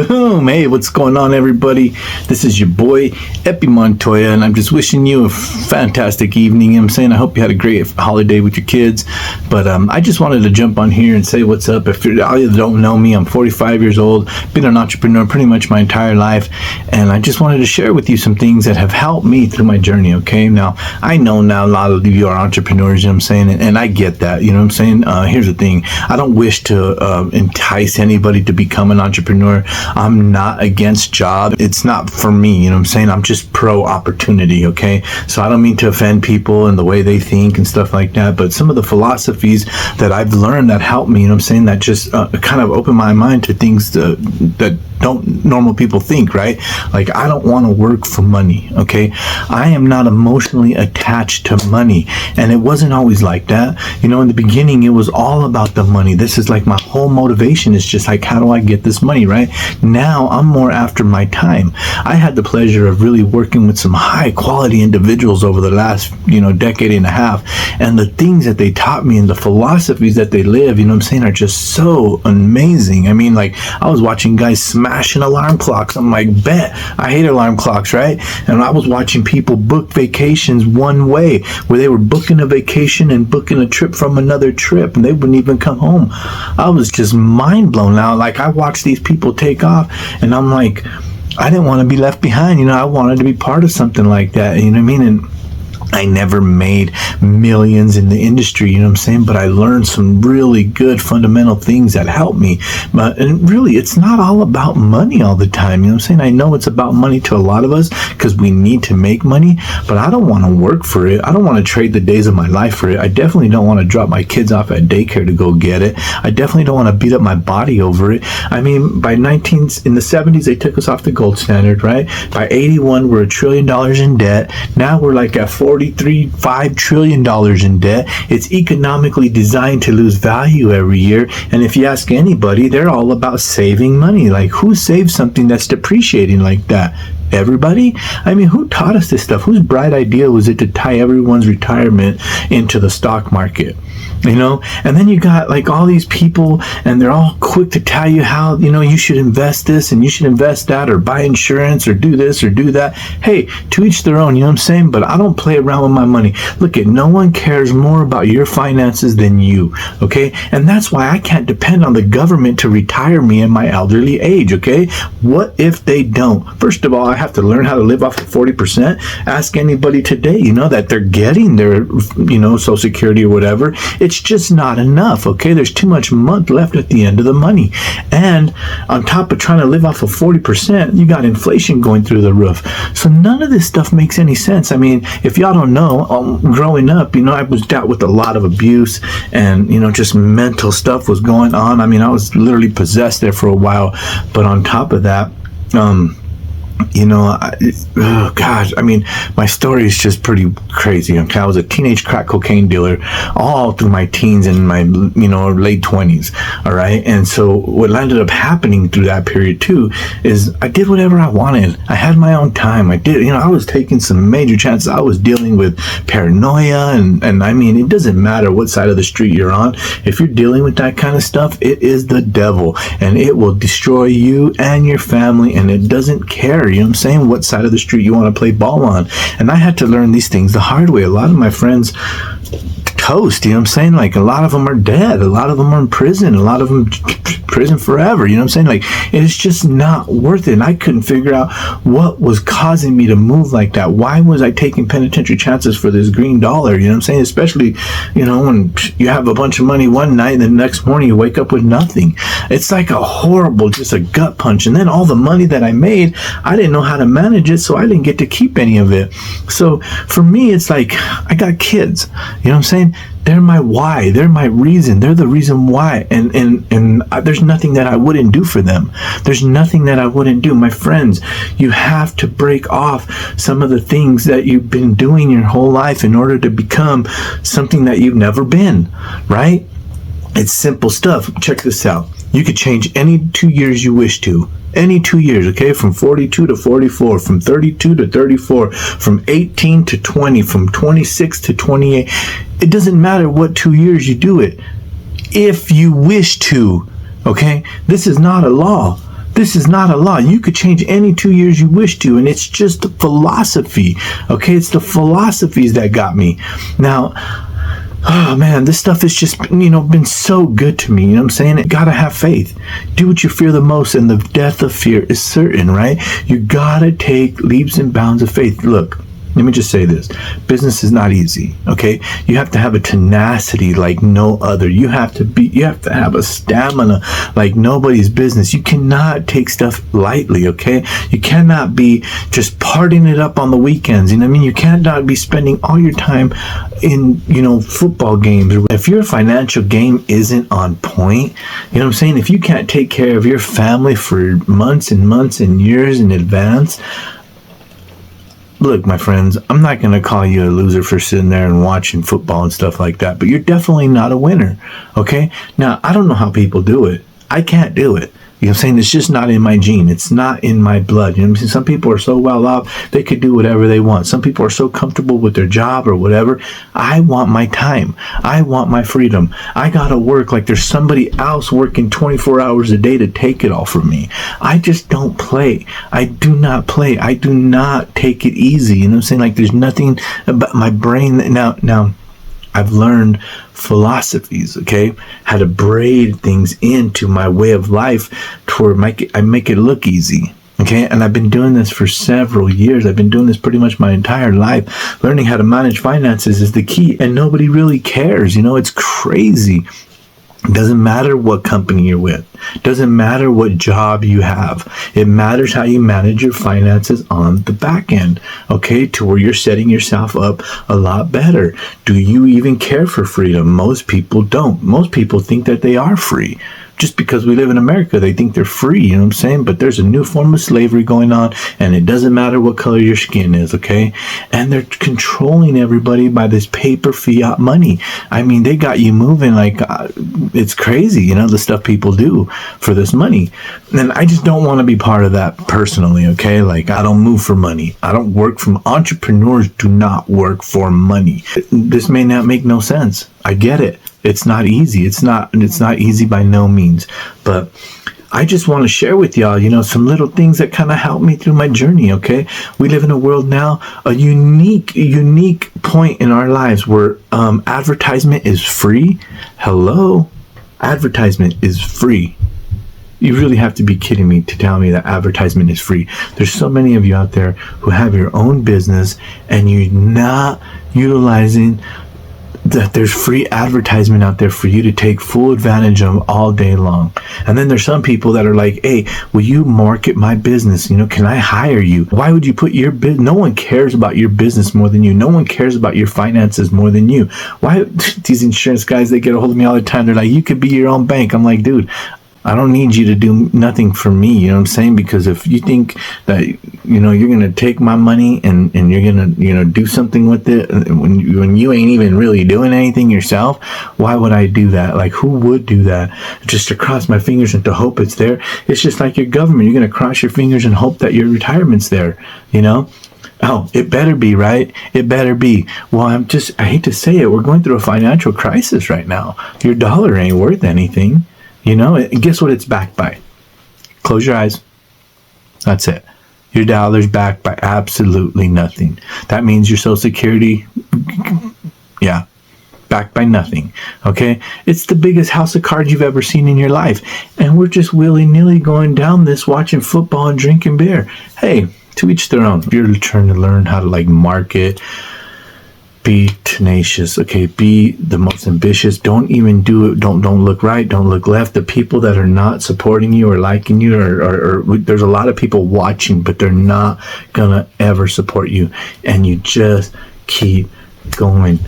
Boom! Hey, what's going on, everybody? This is your boy, Epi Montoya, and I'm just wishing you a fantastic evening. I'm saying I hope you had a great holiday with your kids, but I just wanted to jump on here and say what's up. If you don't know me, I'm 45 years old, been an entrepreneur pretty much my entire life, and I just wanted to share with you some things that have helped me through my journey, okay? Now, I know now a lot of you are entrepreneurs, you know what I'm saying, and I get that, you know what I'm saying? Here's the thing. I don't wish to entice anybody to become an entrepreneur. I'm not against job. It's not for me, you know what I'm saying? I'm just pro opportunity, okay? So I don't mean to offend people and the way they think and stuff like that, but some of the philosophies that I've learned that help me, you know what I'm saying, that just kind of open my mind to things that don't normal people think, right? Like, I don't want to work for money, okay? I am not emotionally attached to money, and it wasn't always like that. You know, in the beginning, it was all about the money. This is like my whole motivation is just like, how do I get this money, right? Now, I'm more after my time. I had the pleasure of really working with some high quality individuals over the last, decade and a half, and the things that they taught me and the philosophies that they live, you know what I'm saying, are just so amazing. I mean, like, I was watching guys smashing alarm clocks. I'm like, bet. I hate alarm clocks, right? And I was watching people book vacations one way, where they were booking a vacation and booking a trip from another trip, and they wouldn't even come home. I was just mind blown. Now, like, I watched these people take off, and I'm like, I didn't want to be left behind. I wanted to be part of something like that. You know what I mean? And I never made millions in the industry, you know what I'm saying? But I learned some really good fundamental things that helped me. And really, it's not all about money all the time, you know what I'm saying? I know it's about money to a lot of us because we need to make money, but I don't want to work for it. I don't want to trade the days of my life for it. I definitely don't want to drop my kids off at daycare to go get it. I definitely don't want to beat up my body over it. I mean, in the 70s, they took us off the gold standard, right? By 81, we're $1 trillion in debt. Now we're like at $5 trillion in debt. It's economically designed to lose value every year. And if you ask anybody, they're all about saving money. Like, who saves something that's depreciating like that? Everybody? I mean, who taught us this stuff? Whose bright idea was it to tie everyone's retirement into the stock market? And then you got like all these people, and they're all quick to tell you how, you should invest this and you should invest that, or buy insurance, or do this or do that. Hey, to each their own, you know what I'm saying? But I don't play around with my money. Look, no one cares more about your finances than you, okay? And that's why I can't depend on the government to retire me in my elderly age, okay? What if they don't? First of all, I have to learn how to live off of 40%. Ask anybody today, that they're getting their, Social Security or whatever. It's just not enough, okay? There's too much month left at the end of the money. And on top of trying to live off of 40%, you got inflation going through the roof. So none of this stuff makes any sense. I mean, if y'all don't know, growing up, I was dealt with a lot of abuse, and, just mental stuff was going on. I mean, I was literally possessed there for a while. But on top of that, my story is just pretty crazy. Okay, I was a teenage crack cocaine dealer all through my teens and my, late 20s. All right. And so what ended up happening through that period too is I did whatever I wanted. I had my own time. I was taking some major chances. I was dealing with paranoia, and I mean, it doesn't matter what side of the street you're on. If you're dealing with that kind of stuff, it is the devil, and it will destroy you and your family, and it doesn't care. You know what I'm saying? What side of the street you want to play ball on. And I had to learn these things the hard way. A lot of my friends toast, you know what I'm saying? Like, a lot of them are dead. A lot of them are in prison. A lot of them prison forever. You know what I'm saying? Like, it's just not worth it. And I couldn't figure out what was causing me to move like that. Why was I taking penitentiary chances for this green dollar? You know what I'm saying? Especially, when you have a bunch of money one night and the next morning you wake up with nothing. It's like a horrible, just a gut punch. And then all the money that I made, I didn't know how to manage it, so I didn't get to keep any of it. So for me, it's like, I got kids. You know what I'm saying? They're my why. They're my reason. They're the reason why. And there's nothing that I wouldn't do for them. There's nothing that I wouldn't do. My friends, you have to break off some of the things that you've been doing your whole life in order to become something that you've never been, right? It's simple stuff. Check this out. You could change any 2 years you wish to. Any 2 years, okay? From 42 to 44, from 32 to 34, from 18 to 20, from 26 to 28. It doesn't matter what 2 years you do it. If you wish to, okay? This is not a law. This is not a law. You could change any 2 years you wish to, and it's just the philosophy. Okay, it's the philosophies that got me. Now, oh man, this stuff has just, been so good to me. You know what I'm saying? You gotta have faith. Do what you fear the most, and the death of fear is certain, right? You gotta take leaps and bounds of faith. Look, let me just say this. Business is not easy, okay? You have to have a tenacity like no other. You have to have a stamina like nobody's business. You cannot take stuff lightly, okay? You cannot be just partying it up on the weekends. You know what I mean? You cannot be spending all your time in, football games. If your financial game isn't on point, you know what I'm saying? If you can't take care of your family for months and months and years in advance, look, my friends, I'm not going to call you a loser for sitting there and watching football and stuff like that, but you're definitely not a winner, okay? Now, I don't know how people do it. I can't do it. You know what I'm saying? It's just not in my gene. It's not in my blood. You know what I'm saying? Some people are so well off, they could do whatever they want. Some people are so comfortable with their job or whatever. I want my time. I want my freedom. I got to work like there's somebody else working 24 hours a day to take it all from me. I just don't play. I do not play. I do not take it easy. You know what I'm saying? Like there's nothing about my brain. Now, I've learned philosophies, okay, how to braid things into my way of life to where I make it look easy, okay? And I've been doing this for several years. I've been doing this pretty much my entire life. Learning how to manage finances is the key, and nobody really cares. It's crazy. It doesn't matter what company you're with. It doesn't matter what job you have. It matters how you manage your finances on the back end, okay, to where you're setting yourself up a lot better. Do you even care for freedom? Most people don't. Most people think that they are free. Just because we live in America, they think they're free, you know what I'm saying? But there's a new form of slavery going on, and it doesn't matter what color your skin is, okay? And they're controlling everybody by this paper fiat money. I mean, they got you moving like, it's crazy, the stuff people do for this money. And I just don't want to be part of that personally, okay? Like, I don't move for money. I don't work from, entrepreneurs do not work for money. This may not make no sense. I get it. It's not easy. It's not easy by no means. But I just want to share with y'all, some little things that kind of helped me through my journey, okay? We live in a world now, a unique point in our lives where advertisement is free. Hello? Advertisement is free. You really have to be kidding me to tell me that advertisement is free. There's so many of you out there who have your own business and you're not utilizing that there's free advertisement out there for you to take full advantage of all day long. And then there's some people that are like, hey, will you market my business? Can I hire you? Why would you put your business? No one cares about your business more than you. No one cares about your finances more than you. Why? These insurance guys, they get a hold of me all the time. They're like, you could be your own bank. I'm like, dude, I don't need you to do nothing for me, you know what I'm saying? Because if you think that, you're going to take my money and you're going to, do something with it when you ain't even really doing anything yourself, why would I do that? Like, who would do that? Just to cross my fingers and to hope it's there? It's just like your government. You're going to cross your fingers and hope that your retirement's there, Oh, it better be, right? It better be. Well, I hate to say it, we're going through a financial crisis right now. Your dollar ain't worth anything. Guess what it's backed by? Close your eyes. That's it. Your dollar's backed by absolutely nothing. That means your Social Security, backed by nothing. Okay? It's the biggest house of cards you've ever seen in your life. And we're just willy-nilly going down this, watching football and drinking beer. Hey, to each their own. If you're trying to learn how to market, be tenacious, okay? Be the most ambitious. Don't even do it. Don't look right. Don't look left. The people that are not supporting you or liking you, or there's a lot of people watching, but they're not gonna ever support you. And you just keep going.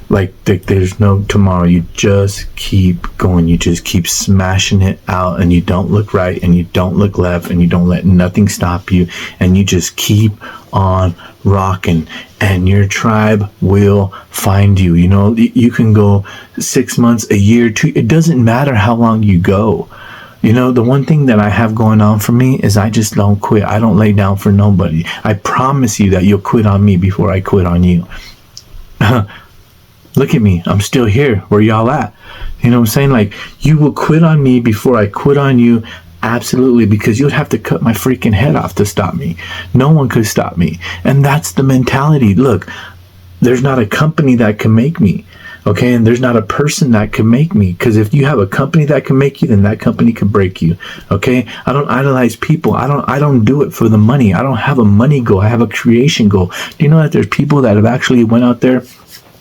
Like there's no tomorrow. You just keep going. You just keep smashing it out, and you don't look right, and you don't look left, and you don't let nothing stop you, and you just keep on rocking, and your tribe will find you. You can go 6 months, a year, 2. It doesn't matter how long you go. The one thing that I have going on for me is I just don't quit. I don't lay down for nobody. I promise you that you'll quit on me before I quit on you. Look at me. I'm still here. Where y'all at? You know what I'm saying? Like, you will quit on me before I quit on you. Absolutely, because you'd have to cut my freaking head off to stop me. No one could stop me. And that's the mentality. Look, there's not a company that can make me. Okay, and there's not a person that can make me, because if you have a company that can make you, then that company can break you. Okay, I don't idolize people. I don't do it for the money. I don't have a money goal. I have a creation goal. Do you know that there's people that have actually went out there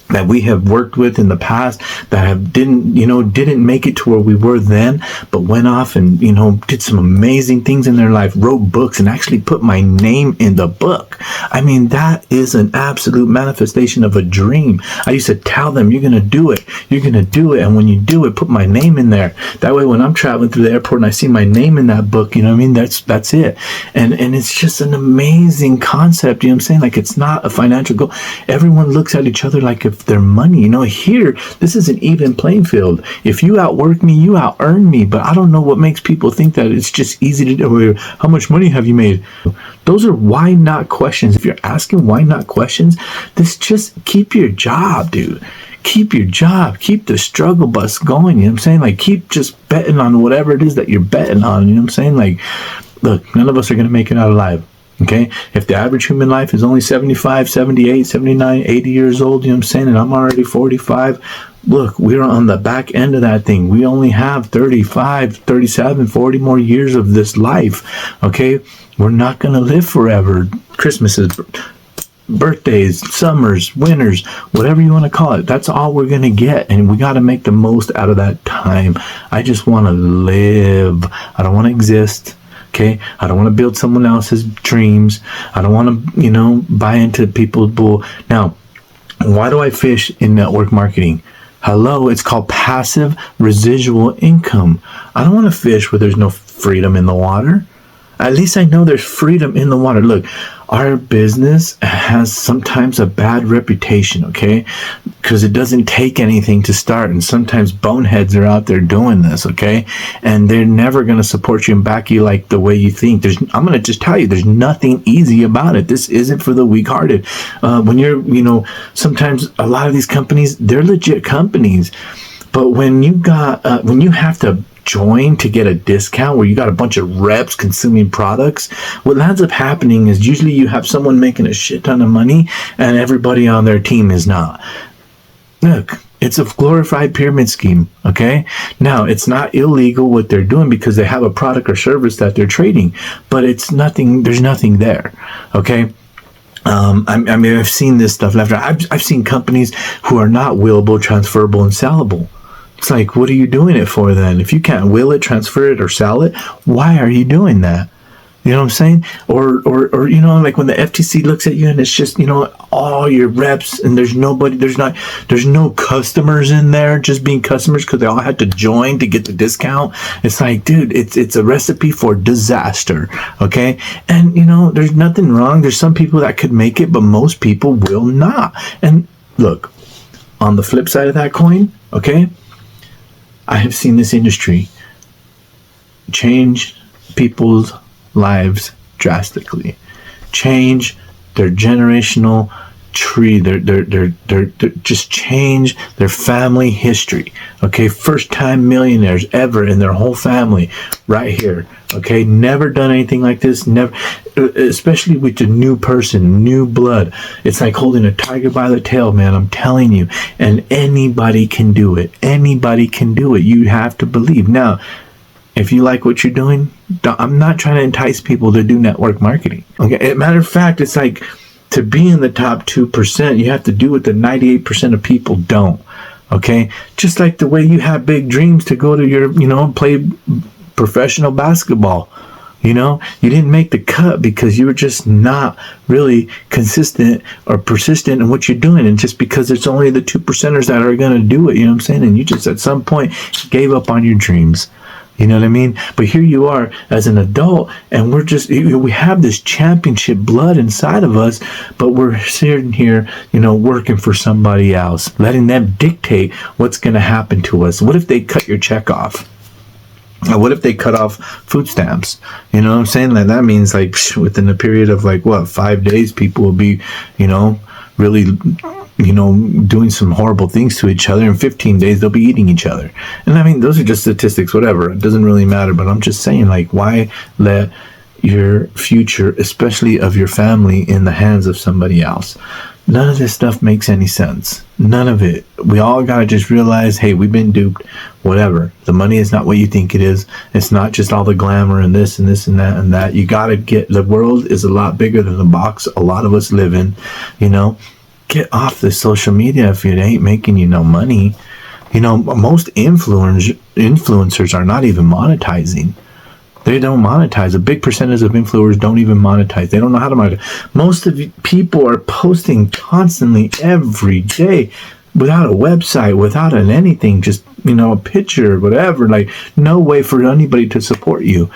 that we have worked with in the past that didn't make it to where we were then, but went off and did some amazing things in their life, wrote books, and actually put my name in the book. I mean, that is an absolute manifestation of a dream. I used to tell them, you're gonna do it, and when you do it, put my name in there. That way when I'm traveling through the airport and I see my name in that book, that's it. And it's just an amazing concept. I'm saying? Like, it's not a financial goal. Everyone looks at each other like if their money, here, this is an even playing field. If you outwork me, you out earn me. But I don't know what makes people think that it's just easy to do. How much money have you made? Those are why not questions. If you're asking why not questions, this just keep your job, dude. Keep your job. Keep the struggle bus going. You know what I'm saying? Like, keep just betting on whatever it is that you're betting on. You know what I'm saying? Like, look, none of us are going to make it out alive. Okay, if the average human life is only 75, 78, 79, 80 years old, and I'm already 45, look, we're on the back end of that thing. We only have 35, 37, 40 more years of this life, okay? We're not going to live forever. Christmases, birthdays, summers, winters, whatever you want to call it, that's all we're going to get, and we got to make the most out of that time. I just want to live. I don't want to exist. Okay, I don't want to build someone else's dreams. I don't want to, buy into people's bull. Now, why do I fish in network marketing? Hello, it's called passive residual income. I don't want to fish where there's no freedom in the water. At least I know there's freedom in the water. Look, our business has sometimes a bad reputation, okay? Because it doesn't take anything to start. And sometimes boneheads are out there doing this, okay? And they're never going to support you and back you like the way you think. I'm going to just tell you, there's nothing easy about it. This isn't for the weak-hearted. When you're, sometimes a lot of these companies, they're legit companies. But when you have to join to get a discount where you got a bunch of reps consuming products, what ends up happening is usually you have someone making a shit ton of money and everybody on their team is not. Look, it's a glorified pyramid scheme, okay? Now, it's not illegal what they're doing because they have a product or service that they're trading, but there's nothing there, okay? I've seen this stuff left. I've seen companies who are not willable, transferable, and sellable. It's like, what are you doing it for then? If you can't will it, transfer it, or sell it, why are you doing that? You know what I'm saying? Or like when the FTC looks at you and it's just, all your reps and there's no customers in there just being customers because they all had to join to get the discount. It's like, dude, it's a recipe for disaster. Okay. And there's nothing wrong. There's some people that could make it, but most people will not. And look, on the flip side of that coin, okay, I have seen this industry change people's lives drastically, change their generational tree, their just change their family history. Okay, first time millionaires ever in their whole family, right here. Okay, never done anything like this, never, especially with a new person, new blood. It's like holding a tiger by the tail, man. I'm telling you, and anybody can do it. Anybody can do it. You have to believe. Now, if you like what you're doing, I'm not trying to entice people to do network marketing. Okay, as a matter of fact, it's like, to be in the top 2%, you have to do what the 98% of people don't. Okay? Just like the way you have big dreams to go to your, play professional basketball. You didn't make the cut because you were just not really consistent or persistent in what you're doing. And just because it's only the 2%ers that are going to do it, you know what I'm saying? And you just at some point gave up on your dreams. You know what I mean? But here you are as an adult, and we have this championship blood inside of us, but we're sitting here, working for somebody else, letting them dictate what's going to happen to us. What if they cut your check off? What if they cut off food stamps? You know what I'm saying? Like, that means within a period of 5 days, people will be, really, doing some horrible things to each other. In 15 days, they'll be eating each other. And I mean, those are just statistics, whatever. It doesn't really matter. But I'm just saying, like, why let your future, especially of your family, in the hands of somebody else? None of this stuff makes any sense. None of it. We all got to just realize, hey, we've been duped. Whatever. The money is not what you think it is. It's not just all the glamour and this and this and that and that. You got to the world is a lot bigger than the box a lot of us live in. Get off the social media if it ain't making you no money. Most influencers are not even monetizing. They don't monetize. A big percentage of influencers don't even monetize. They don't know how to monetize. Most of people are posting constantly every day without a website, without anything, just, a picture, whatever. Like, no way for anybody to support you.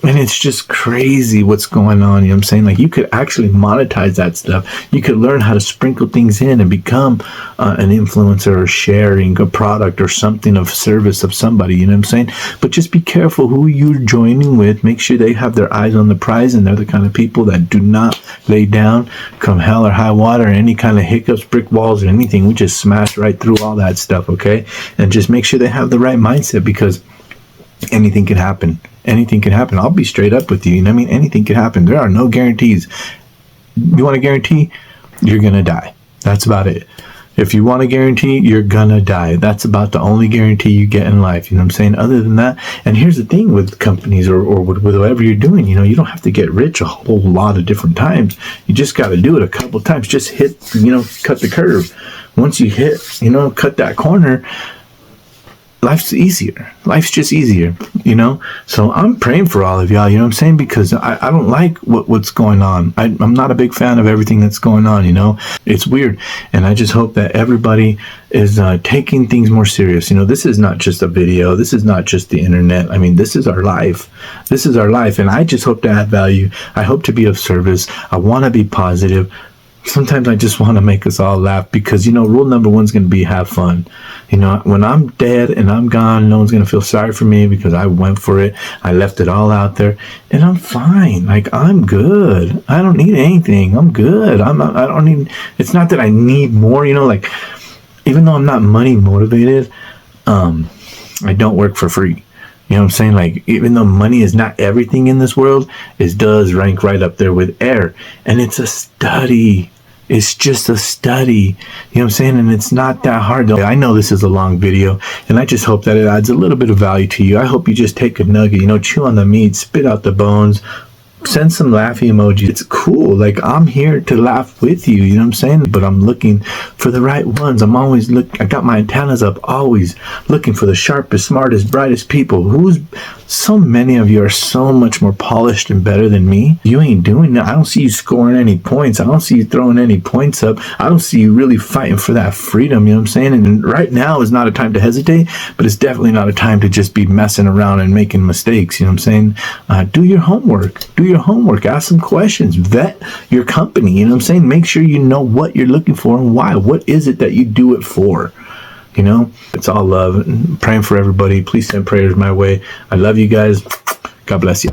And it's just crazy what's going on. You know what I'm saying? Like, you could actually monetize that stuff. You could learn how to sprinkle things in and become an influencer or sharing a product or something of service of somebody. You know what I'm saying? But just be careful who you're joining with. Make sure they have their eyes on the prize, and they're the kind of people that do not lay down come hell or high water, any kind of hiccups, brick walls, or anything. We just smash right through all that stuff, okay? And just make sure they have the right mindset, because anything can happen. Anything can happen. I'll be straight up with you. You know what I mean? Anything can happen. There are no guarantees. You want a guarantee? You're going to die. That's about it. If you want a guarantee, you're going to die. That's about the only guarantee you get in life. You know what I'm saying? Other than that, and here's the thing with companies or with whatever you're doing, you don't have to get rich a whole lot of different times. You just got to do it a couple times. Just hit, cut the curve. Once you hit, cut that corner, life's easier. Life's just easier, So I'm praying for all of y'all, you know what I'm saying? Because I don't like what's going on. I'm not a big fan of everything that's going on, It's weird. And I just hope that everybody is taking things more serious. This is not just a video. This is not just the internet. I mean, this is our life. This is our life. And I just hope to add value. I hope to be of service. I want to be positive. Sometimes I just want to make us all laugh, because, rule number 1 is going to be have fun. When I'm dead and I'm gone, no one's going to feel sorry for me, because I went for it. I left it all out there, and I'm fine. Like, I'm good. I don't need anything. I'm good. I don't need, it's not that I need more, like, even though I'm not money motivated, I don't work for free. You know what I'm saying? Like, even though money is not everything in this world, it does rank right up there with air. And it's a study. It's just a study. You know what I'm saying? And it's not that hard, though. I know this is a long video, and I just hope that it adds a little bit of value to you. I hope you just take a nugget, chew on the meat, spit out the bones, send some laughy emojis. It's cool. Like, I'm here to laugh with you, you know what I'm saying? But I'm looking for the right ones. I'm always I got my antennas up, always looking for the sharpest, smartest, brightest people. So many of you are so much more polished and better than me. You ain't doing that. I don't see you scoring any points. I don't see you throwing any points up. I don't see you really fighting for that freedom, you know what I'm saying? And right now is not a time to hesitate, but it's definitely not a time to just be messing around and making mistakes, you know what I'm saying? Do your homework. Do your homework. Ask some questions. Vet your company, you know what I'm saying? Make sure you know what you're looking for and why. What is it that you do it for? It's all love. Praying for everybody. Please send prayers my way. I love you guys. God bless you.